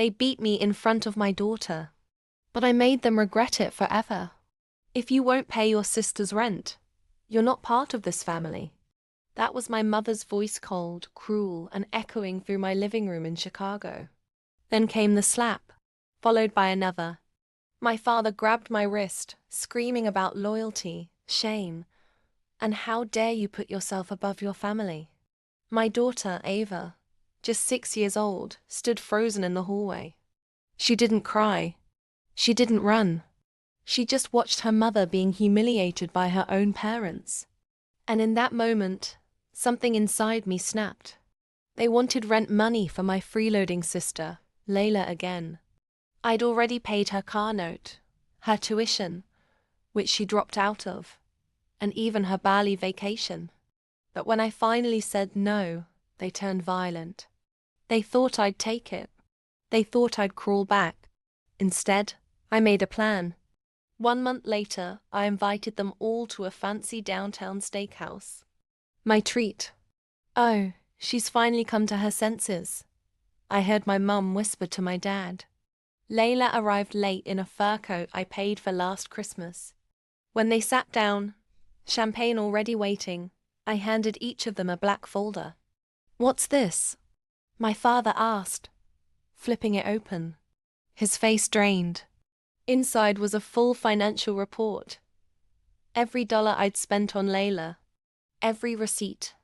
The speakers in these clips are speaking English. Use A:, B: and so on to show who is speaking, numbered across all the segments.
A: They beat me in front of my daughter. But I made them regret it forever. If you won't pay your sister's rent, you're not part of this family. That was my mother's voice, cold, cruel, and echoing through my living room in Chicago. Then came the slap, followed by another. My father grabbed my wrist, screaming about loyalty, shame, and how dare you put yourself above your family. My daughter, Ava, just 6 years old, stood frozen in the hallway. She didn't cry. She didn't run. She just watched her mother being humiliated by her own parents. And in that moment, something inside me snapped. They wanted rent money for my freeloading sister, Layla, again. I'd already paid her car note, her tuition, which she dropped out of, and even her Bali vacation. But when I finally said no, they turned violent. They thought I'd take it. They thought I'd crawl back. Instead, I made a plan. 1 month later, I invited them all to a fancy downtown steakhouse. My treat. Oh, she's finally come to her senses, I heard my mum whisper to my dad. Layla arrived late in a fur coat I paid for last Christmas. When they sat down, champagne already waiting, I handed each of them a black folder. "What's this?" my father asked, flipping it open. His face drained. Inside was a full financial report. Every dollar I'd spent on Layla, every receipt,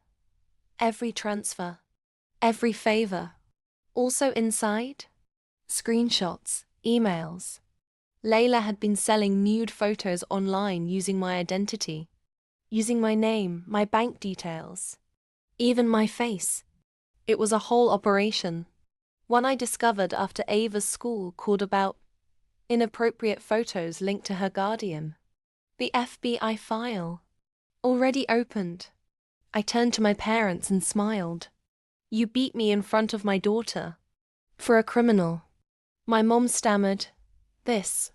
A: every transfer, every favor. Also inside, screenshots, emails. Layla had been selling nude photos online using my identity, using my name, my bank details, even my face. It was a whole operation. One I discovered after Ava's school called about inappropriate photos linked to her guardian. The FBI file. Already opened. I turned to my parents and smiled. "You beat me in front of my daughter. For a criminal." My mom stammered, This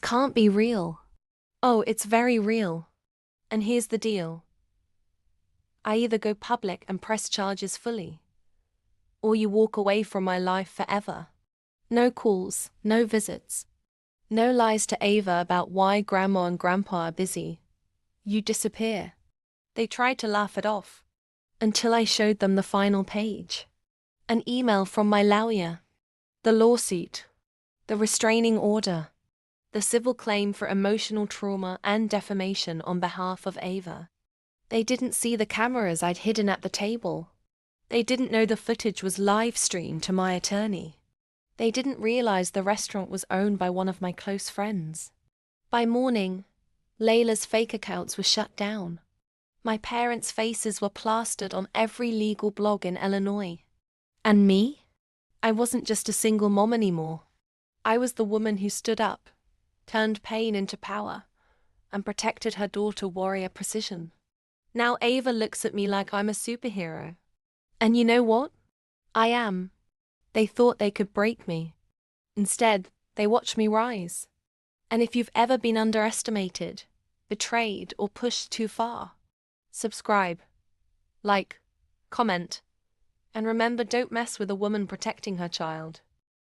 A: can't be real." "Oh, it's very real. And here's the deal. I either go public and press charges fully, or you walk away from my life forever. No calls, no visits, no lies to Ava about why Grandma and Grandpa are busy. You disappear." They tried to laugh it off, until I showed them the final page. An email from my lawyer. The lawsuit. The restraining order. The civil claim for emotional trauma and defamation on behalf of Ava. They didn't see the cameras I'd hidden at the table. They didn't know the footage was live streamed to my attorney. They didn't realize the restaurant was owned by one of my close friends. By morning, Layla's fake accounts were shut down. My parents' faces were plastered on every legal blog in Illinois. And me? I wasn't just a single mom anymore. I was the woman who stood up, turned pain into power, and protected her daughter warrior precision. Now Ava looks at me like I'm a superhero. And you know what? I am. They thought they could break me. Instead, they watched me rise. And if you've ever been underestimated, betrayed, or pushed too far, subscribe, like, comment, and remember, don't mess with a woman protecting her child.